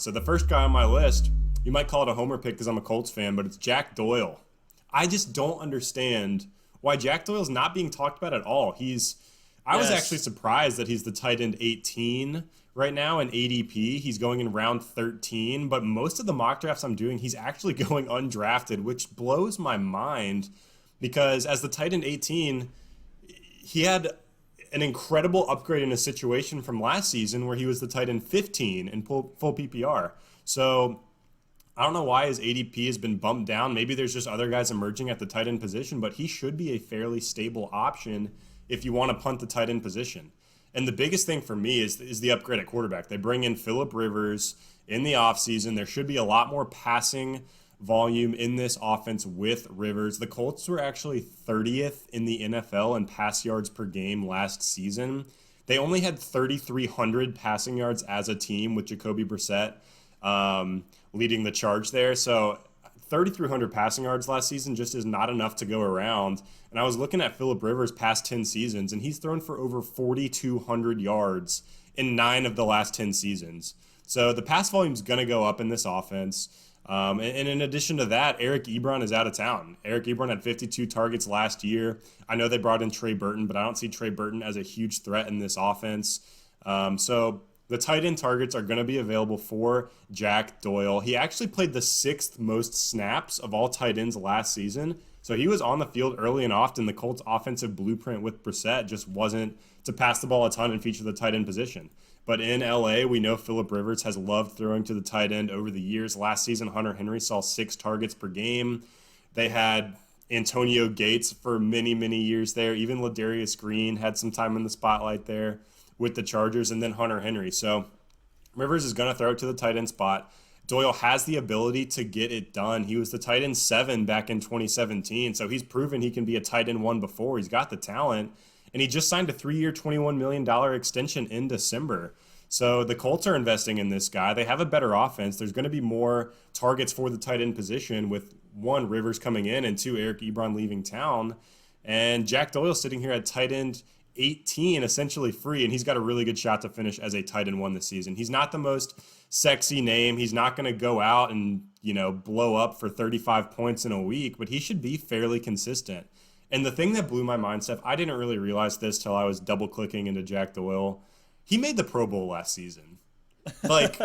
So the first guy on my list, you might call it a homer pick because I'm a Colts fan, but it's Jack Doyle. I just don't understand why Jack Doyle's not being talked about at all. I was actually surprised that he's the tight end 18 right now in ADP. He's going in round 13, but most of the mock drafts I'm doing, he's actually going undrafted, which blows my mind because as the tight end 18, he had an incredible upgrade in a situation from last season where he was the tight end 15 in full PPR. So I don't know why his ADP has been bumped down. Maybe there's just other guys emerging at the tight end position, but he should be a fairly stable option if you want to punt the tight end position. And the biggest thing for me is the upgrade at quarterback. They bring in Phillip Rivers in the offseason. There should be a lot more passing volume in this offense with Rivers. The Colts were actually 30th in the NFL in pass yards per game last season. They only had 3,300 passing yards as a team with Jacoby Brissett leading the charge there. So 3,300 passing yards last season just is not enough to go around. And I was looking at Phillip Rivers' past 10 seasons, and he's thrown for over 4,200 yards in 9 of the last 10 seasons. So the pass volume is going to go up in this offense. And in addition to that, Eric Ebron is out of town. Eric Ebron had 52 targets last year. I know they brought in Trey Burton, but I don't see Trey Burton as a huge threat in this offense. So the tight end targets are going to be available for Jack Doyle. He actually played the 6th most snaps of all tight ends last season. So he was on the field early and often. The Colts' offensive blueprint with Brissett just wasn't to pass the ball a ton and feature the tight end position. But in LA, we know Phillip Rivers has loved throwing to the tight end over the years. Last season, Hunter Henry saw 6 targets per game. They had Antonio Gates for many, many years there. Even Ladarius Green had some time in the spotlight there with the Chargers, and then Hunter Henry. So Rivers is going to throw it to the tight end spot. Doyle has the ability to get it done. He was the tight end 7 back in 2017, so he's proven he can be a tight end 1 before. He's got the talent, and he just signed a 3-year, $21 million extension in December. So the Colts are investing in this guy. They have a better offense. There's going to be more targets for the tight end position with 1, Rivers coming in, and 2, Eric Ebron leaving town. And Jack Doyle sitting here at tight end 18, essentially free, and he's got a really good shot to finish as a tight end 1 this season. He's not the most sexy name. He's not going to go out and, blow up for 35 points in a week, but he should be fairly consistent. And the thing that blew my mind, Steph, I didn't really realize this till I was double clicking into Jack Doyle. He made the Pro Bowl last season. Like,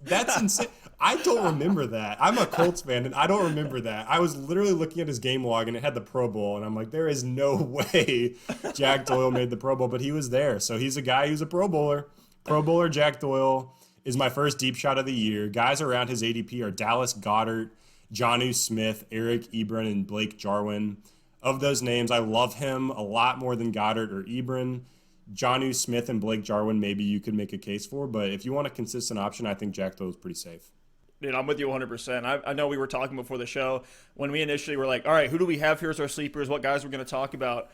that's insane. I don't remember that. I'm a Colts fan, and I don't remember that. I was literally looking at his game log, and it had the Pro Bowl, and I'm like, there is no way Jack Doyle made the Pro Bowl, but he was there. So he's a guy who's a Pro Bowler. Pro Bowler Jack Doyle is my first deep shot of the year. Guys around his ADP are Dallas Goedert, Jonnu Smith, Eric Ebron, and Blake Jarwin. Of those names, I love him a lot more than Goddard or Ebron. Jonnu Smith and Blake Jarwin, maybe you could make a case for, but if you want a consistent option, I think Jack Doyle is pretty safe. Dude, I'm with you 100%. I know we were talking before the show when we initially were like, all right, who do we have here as our sleepers? What guys we're going to talk about?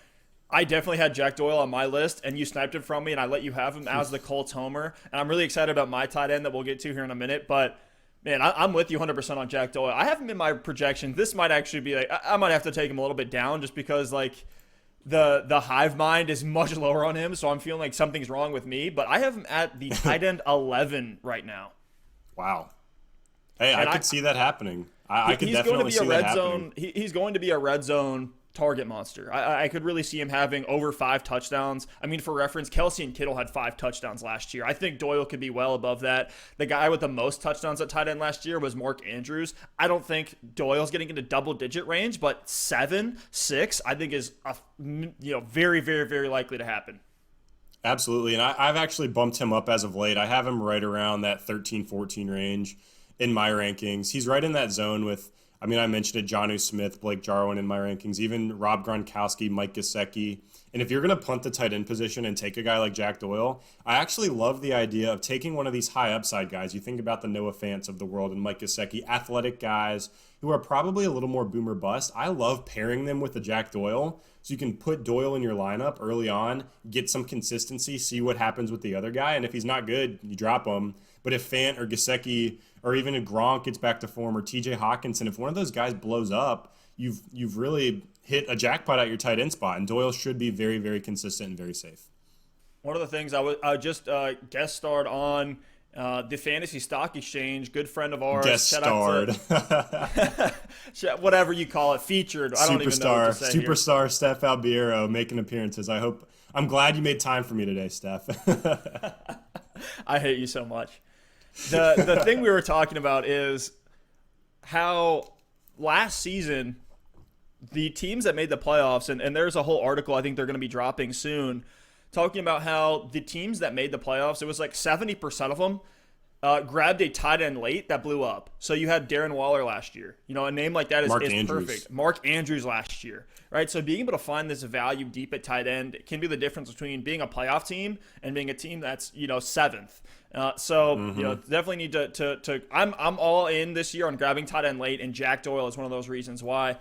I definitely had Jack Doyle on my list, and you sniped it from me, and I let you have him as the Colts homer. And I'm really excited about my tight end that we'll get to here in a minute. But, man, I'm with you 100% on Jack Doyle. I have him in my projections. This might actually be like, I might have to take him a little bit down just because, like, the hive mind is much lower on him, so I'm feeling like something's wrong with me. But I have him at the tight end 11 right now. Wow. Hey, I could see that happening. I could definitely see that happening. He's going to be a red zone target monster. I could really see him having over 5 touchdowns. I mean, for reference, Kelsey and Kittle had 5 touchdowns last year. I think Doyle could be well above that. The guy with the most touchdowns at tight end last year was Mark Andrews. I don't think Doyle's getting into double-digit range, but 7, 6, I think is very, very, very likely to happen. Absolutely, and I've actually bumped him up as of late. I have him right around that 13, 14 range in my rankings. He's right in that zone with, I mentioned it, Jonnu Smith, Blake Jarwin in my rankings, even Rob Gronkowski, Mike Gesicki. And if you're going to punt the tight end position and take a guy like Jack Doyle, I actually love the idea of taking one of these high upside guys. You think about the Noah Fants of the world and Mike Gesicki, athletic guys who are probably a little more boomer bust. I love pairing them with the Jack Doyle so you can put Doyle in your lineup early on, get some consistency, see what happens with the other guy. And if he's not good, you drop him. But if Fant or Gesicki or even a Gronk gets back to form or TJ Hawkinson, if one of those guys blows up, you've really hit a jackpot at your tight end spot. And Doyle should be very, very consistent and very safe. One of the things I just guest starred on The Fantasy Stock Exchange, good friend of ours. Guest starred. Whatever you call it, featured. I don't even know what to say here. Superstar Stef Albiero making appearances. I'm glad you made time for me today, Steph. I hate you so much. The thing we were talking about is how last season the teams that made the playoffs, and there's a whole article I think they're going to be dropping soon, talking about how the teams that made the playoffs, it was like 70% of them grabbed a tight end late that blew up. So you had Darren Waller last year. You know, a name like that is perfect. Mark Andrews last year, right? So being able to find this value deep at tight end can be the difference between being a playoff team and being a team that's, seventh. Definitely need to I'm all in this year on grabbing tight end late, and Jack Doyle is one of those reasons why.